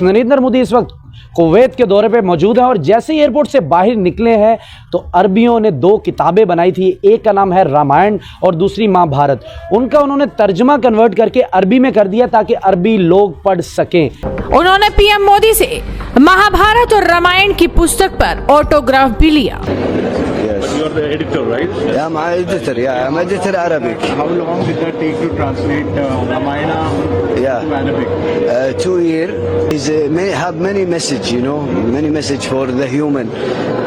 नरेंद्र मोदी इस वक्त कुवैत के दौरे पे मौजूद हैं और जैसे ही एयरपोर्ट से बाहर निकले हैं तो अरबियों ने दो किताबें बनाई थी, एक का नाम है रामायण और दूसरी महाभारत। उनका उन्होंने तर्जमा कन्वर्ट करके अरबी में कर दिया ताकि अरबी लोग पढ़ सकें। उन्होंने पीएम मोदी से महाभारत और रामायण की पुस्तक पर ऑटोग्राफ भी लिया। You are the editor, right? Yeah, I'm an editor. Yeah, I'm editor Arabic. How long did that take to translate Ramayana to Arabic? 2 years. It have many message, you know, many message for the human.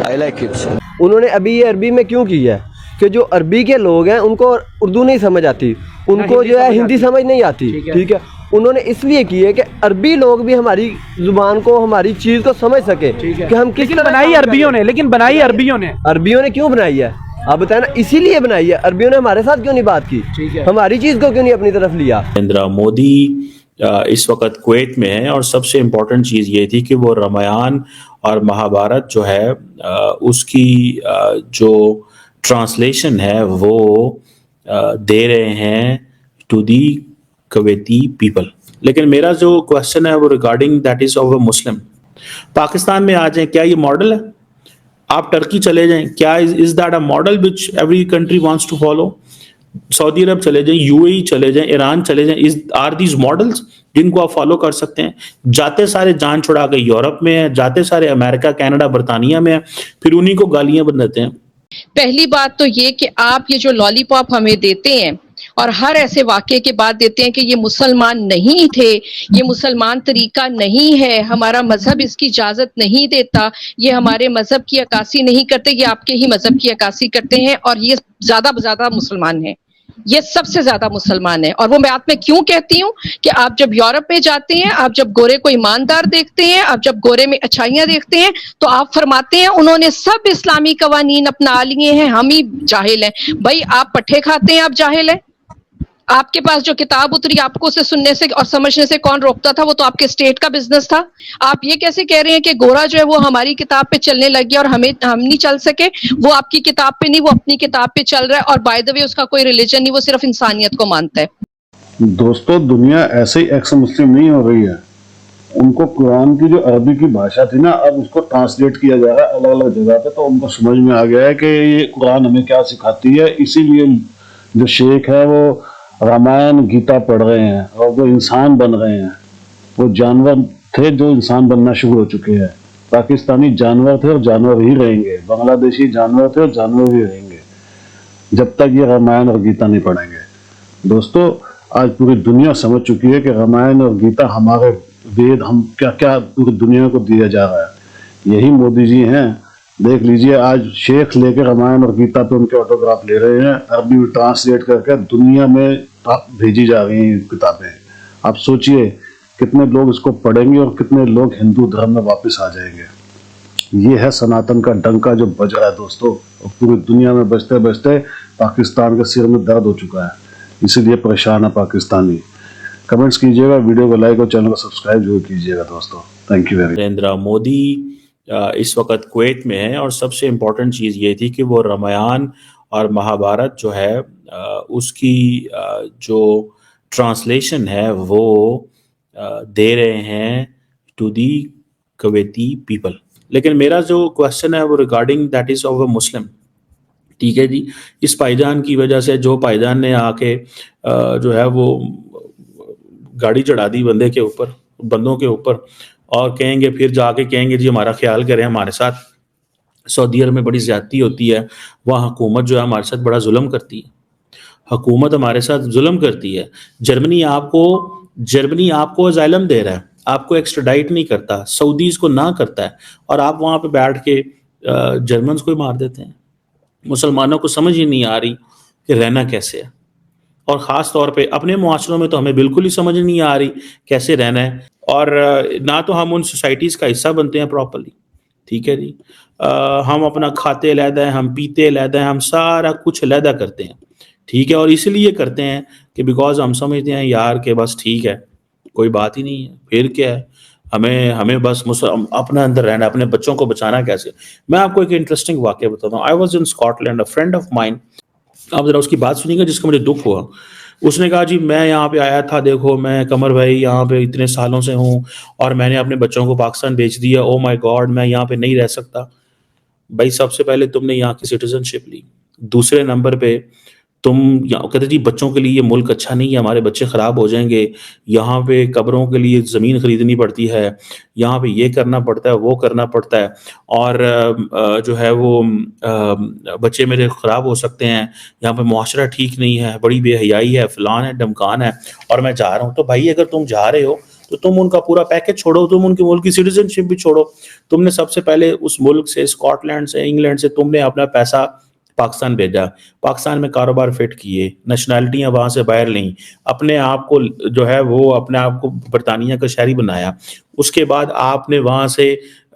I like it. उन्होंने अभी ये अरबी में क्यों की है कि जो अरबी के लोग हैं उनको उर्दू नहीं समझ आती, उनको जो है हिंदी समझ नहीं आती, ठीक है। उन्होंने इसलिए की है कि अरबी लोग भी हमारी जुबान को, हमारी चीज़ को समझ सके कि हम किस तरह बनाई अरबियों ने, लेकिन बनाई अरबियों ने। अरबियों ने क्यों बनाई है आप बताएं ना, इसीलिए बनाई है। अरबियों ने हमारे साथ क्यों नहीं बात की, हमारी चीज़ को क्यों नहीं अपनी तरफ लिया। नरेंद्र मोदी इस वक्त कुवैत में है और सबसे इम्पोर्टेंट चीज़ ये थी कि वो रामायण और महाभारत जो है उसकी जो ट्रांसलेशन है वो दे रहे हैं टू दी कुवैती पीपल। लेकिन मेरा जो क्वेश्चन है वो regarding that is of a Muslim. Pakistan में आ जाएं, क्या ये मॉडल है? आप टर्की चले जाएं, क्या is that a model which every country wants to follow? सऊदी अरब चले जाएं, यूएई चले जाएं, ईरान चले जाएं, आर दीज मॉडल्स जिनको आप फॉलो कर सकते हैं? जाते सारे जान छुड़ा के यूरोप में है, जाते सारे अमेरिका, कनाडा, बरतानिया में है, फिर उन्हीं को गालियां बन देते हैं। पहली बात तो ये कि आप ये जो लॉलीपॉप हमें देते हैं और हर ऐसे वाक़े के बाद देते हैं कि ये मुसलमान नहीं थे, ये मुसलमान तरीका नहीं है, हमारा मजहब इसकी इजाजत नहीं देता, ये हमारे मजहब की अक्कासी नहीं करते, ये आपके ही मजहब की अक्कासी करते हैं और ये ज्यादा मुसलमान हैं, ये सबसे ज्यादा मुसलमान है। और वो बात मैं क्यों कहती हूँ कि आप जब यूरोप में जाते हैं, आप जब गोरे को ईमानदार देखते हैं, आप जब गोरे में अच्छाइयां देखते हैं तो आप फरमाते हैं उन्होंने सब इस्लामी कवानीन अपना लिए हैं, हम ही जाहिल हैं। भाई आप पट्टे खाते हैं, आप जाहिल हैं। आपके पास जो किताब उतरी आपको उसे सुनने से और समझने से कौन रोकता था? वो तो आपके स्टेट का बिजनेस था। आप ये कैसे कह रहे हैं कि गोरा जो है वो हमारी किताब पे चलने लग गया और हम नहीं चल सके? वो आपकी किताब पे नहीं, वो अपनी किताब पे चल रहा है और बाय द वे उसका कोई रिलीजन नहीं, वो सिर्फ इंसानियत को मानता है। दोस्तों, दुनिया ऐसे ही एक्स मुस्लिम नहीं हो रही है। उनको कुरान की जो अरबी की भाषा थी ना, अब उसको ट्रांसलेट किया जा रहा है अलग अलग जगह पे, तो उनको समझ में आ गया है कि ये कुरान हमें क्या सिखाती है। इसीलिए जो शेख है वो रामायण गीता पढ़ रहे हैं और वो इंसान बन रहे हैं। वो जानवर थे जो इंसान बनना शुरू हो चुके हैं। पाकिस्तानी जानवर थे और जानवर ही रहेंगे, बांग्लादेशी जानवर थे और जानवर ही रहेंगे जब तक ये रामायण और गीता नहीं पढ़ेंगे। दोस्तों, आज पूरी दुनिया समझ चुकी है कि रामायण और गीता हमारे वेद, हम क्या क्या पूरी दुनिया को दिया जा रहा है। यही मोदी जी हैं, देख लीजिए आज शेख लेके रामायण और गीता पे उनके ऑटोग्राफ ले रहे हैं, अरबी में ट्रांसलेट करके दुनिया में भेजी जा रही हैं किताबें। आप सोचिए कितने लोग इसको पढ़ेंगे और कितने लोग हिंदू धर्म में वापस आ जाएंगे। ये है सनातन का डंका जो बज रहा है दोस्तों, और पूरी दुनिया में बजते बजते पाकिस्तान के सिर में दर्द हो चुका है, इसीलिए परेशान है पाकिस्तानी। कमेंट्स कीजिएगा, वीडियो को लाइक और चैनल को सब्सक्राइब जरूर कीजिएगा दोस्तों। Thank you very much. Narendra Modi इस वक्त कुवैत में है और सबसे इम्पोर्टेंट चीज़ ये थी कि वो रामायण और महाभारत जो है उसकी जो ट्रांसलेशन है वो दे रहे हैं टू दी कुवैती पीपल। लेकिन मेरा जो क्वेश्चन है वो regarding that is of a Muslim. ठीक है जी, इस भाईजान की वजह से जो भाईजान ने आके जो है वो गाड़ी चढ़ा दी बंदों के ऊपर और कहेंगे, फिर जाके कहेंगे जी हमारा ख्याल करें हमारे साथ। सऊदी अरब में बड़ी ज्यादती होती है, वहाँ हुकूमत जो है हमारे साथ बड़ा जुल्म करती है, हुकूमत हमारे साथ जुल्म करती है। जर्मनी आपको अजाइलम दे रहा है, आपको एक्स्ट्राडाइट नहीं करता, सऊदीज को ना करता है, और आप वहाँ पे बैठ के जर्मन्स को ही मार देते हैं। मुसलमानों को समझ ही नहीं आ रही कि रहना कैसे है, और ख़ास तौर पे अपने मुआशरों में तो हमें बिल्कुल ही समझ नहीं आ रही कैसे रहना है, और ना तो हम उन सोसाइटीज़ का हिस्सा बनते हैं प्रॉपर्ली। ठीक है जी, हम अपना खाते अलहदा है, हम पीते अलहदा है, हम सारा कुछ अलहदा करते हैं। ठीक है, और इसलिए करते हैं कि बिकॉज हम समझते हैं यार कि बस ठीक है, कोई बात ही नहीं है, फिर क्या है, हमें बस अपना अंदर रहना, अपने बच्चों को बचाना कैसे। मैं आपको एक इंटरेस्टिंग वाक़या बताता हूँ। I was in Scotland, a friend of mine, आप ज़रा उसकी बात सुनिएगा जिसका मुझे दुख हुआ। اس نے کہا جی میں یہاں پہ آیا تھا, دیکھو میں قمر بھائی یہاں پہ اتنے سالوں سے ہوں اور میں نے اپنے بچوں کو پاکستان بھیج دیا, او مائی گاڈ میں یہاں پہ نہیں رہ سکتا. بھائی سب سے پہلے تم نے یہاں کی سٹیزن شپ لی, دوسرے نمبر پہ تم کہتے جی بچوں کے لیے یہ ملک اچھا نہیں ہے, ہمارے بچے خراب ہو جائیں گے, یہاں پہ قبروں کے لیے زمین خریدنی پڑتی ہے, یہاں پہ یہ کرنا پڑتا ہے وہ کرنا پڑتا ہے, اور جو ہے وہ بچے میرے خراب ہو سکتے ہیں, یہاں پہ معاشرہ ٹھیک نہیں ہے, بڑی بے حیائی ہے, فلان ہے ڈمکان ہے, اور میں جا رہا ہوں. تو بھائی اگر تم جا رہے ہو تو تم ان کا پورا پیکج چھوڑو, تم ان کے ملک کی سٹیزن شپ بھی چھوڑو. تم نے سب سے پہلے اس ملک سے, اسکاٹ لینڈ سے, انگلینڈ سے تم نے اپنا پیسہ پاکستان بھیجا, پاکستان میں کاروبار فٹ کیے, نیشنلٹیاں وہاں سے باہر لیں, اپنے آپ کو جو ہے وہ اپنے آپ کو برطانیہ کا شہری بنایا, اس کے بعد آپ نے وہاں سے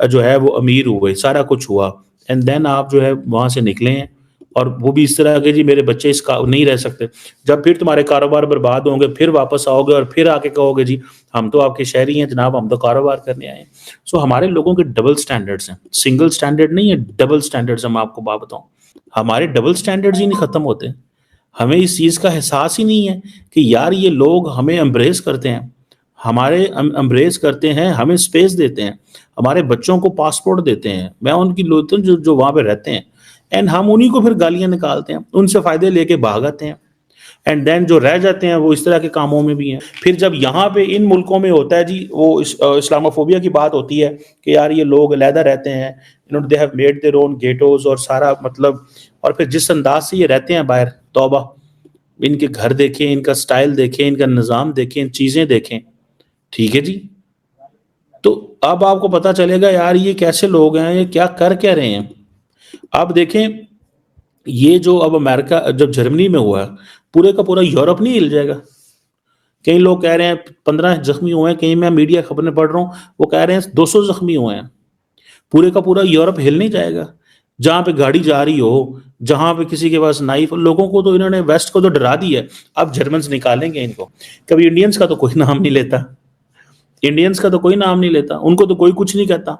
جو ہے وہ امیر ہوئے, سارا کچھ ہوا, اینڈ دین آپ جو ہے وہاں سے نکلے ہیں, اور وہ بھی اس طرح کہ جی میرے بچے اس کا نہیں رہ سکتے. جب پھر تمہارے کاروبار برباد ہوں گے پھر واپس آؤ گے اور پھر آ کے کہو گے جی ہم تو آپ کے شہری ہیں جناب, ہم تو کاروبار کرنے آئے ہیں. سو ہمارے لوگوں کے ڈبل سٹینڈرڈز ہیں, سنگل سٹینڈرڈ نہیں ہے, ڈبل سٹینڈرڈز. میں آپ کو بات بتاؤں, ہمارے ڈبل سٹینڈرڈز ہی نہیں ختم ہوتے. ہمیں اس چیز کا احساس ہی نہیں ہے کہ یار یہ لوگ ہمیں امبریس کرتے ہیں, ہمارے امبریس کرتے ہیں, ہمیں سپیس دیتے ہیں, ہمارے بچوں کو پاسپورٹ دیتے ہیں. میں ان کی لوگ جو وہاں پہ رہتے ہیں, اینڈ ہم انہی کو پھر گالیاں نکالتے ہیں, ان سے فائدے لے کے بھاگتے ہیں, اینڈ دین جو رہ جاتے ہیں وہ اس طرح کے کاموں میں بھی ہیں. پھر جب یہاں پہ ان ملکوں میں ہوتا ہے جی وہ اسلاموفوبیا کی بات ہوتی ہے کہ یار یہ لوگ علیحدہ رہتے ہیں, they have made their own ghettos اور سارا مطلب, اور پھر جس انداز سے یہ رہتے ہیں باہر, توبہ, ان کے گھر دیکھیں, ان کا سٹائل دیکھیں, ان کا نظام دیکھیں, چیزیں دیکھیں. ٹھیک ہے جی, تو اب آپ کو پتا چلے گا یار یہ کیسے لوگ ہیں, یہ کیا رہے ہیں. آپ دیکھیں یہ جو اب امریکہ, جب جرمنی میں ہوا, پورے کا پورا یورپ نہیں ہل جائے گا. کئی لوگ کہہ رہے ہیں 15 زخمی ہوئے ہیں, کہیں میں میڈیا خبریں پڑھ رہا ہوں وہ کہہ رہے ہیں 200 زخمی ہوئے ہیں. پورے کا پورا یورپ ہل نہیں جائے گا. جہاں پہ گاڑی جا رہی ہو, جہاں پہ کسی کے پاس نائف, لوگوں کو تو انہوں نے ویسٹ کو تو ڈرا دی ہے. اب جرمنز نکالیں گے ان کو. کبھی انڈینز کا تو کوئی نام نہیں لیتا, انڈینز کا تو کوئی نام نہیں لیتا, ان کو تو کوئی کچھ نہیں کہتا.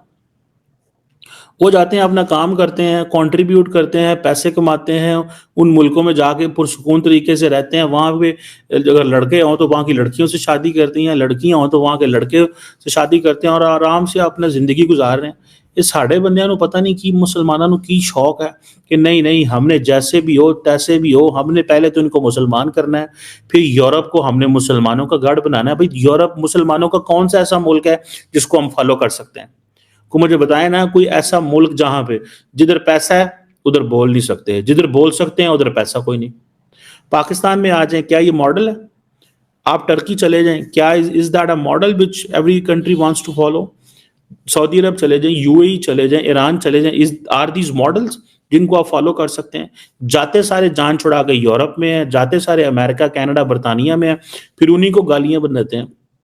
وہ جاتے ہیں اپنا کام کرتے ہیں, کنٹریبیوٹ کرتے ہیں, پیسے کماتے ہیں, ان ملکوں میں جا کے پرسکون طریقے سے رہتے ہیں. وہاں پہ اگر لڑکے ہوں تو وہاں کی لڑکیوں سے شادی کرتی ہیں, لڑکیاں ہوں تو وہاں کے لڑکے سے شادی کرتے ہیں, اور آرام سے اپنا زندگی گزار رہے ہیں. یہ ساڑھے بندیاں نو پتہ نہیں کی مسلمانوں نو کی شوق ہے کہ نہیں ہم نے جیسے بھی ہو تیسے بھی ہو, ہم نے پہلے تو ان کو مسلمان کرنا ہے, پھر یورپ کو ہم نے مسلمانوں کا گڑھ بنانا ہے. بھائی یورپ مسلمانوں کا کون سا ایسا ملک ہے جس کو ہم فالو کر سکتے ہیں؟ کو مجھے بتائیں نا کوئی ایسا ملک جہاں پہ جدھر پیسہ ہے ادھر بول نہیں سکتے, جدھر بول سکتے ہیں ادھر پیسہ کوئی نہیں. پاکستان میں آ جائیں, کیا یہ ماڈل ہے؟ آپ ٹرکی چلے جائیں, کیا is that a model which every country wants to follow? سعودی عرب چلے جائیں, یو اے ای چلے جائیں, ایران چلے جائیں, آر دیز ماڈلز جن کو آپ فالو کر سکتے ہیں؟ جاتے سارے جان چھڑا کے یورپ میں ہیں, جاتے سارے امریکہ, کینیڈا, برطانیہ میں ہیں, پھر انہی کو گالیاں بن دیتے ہیں.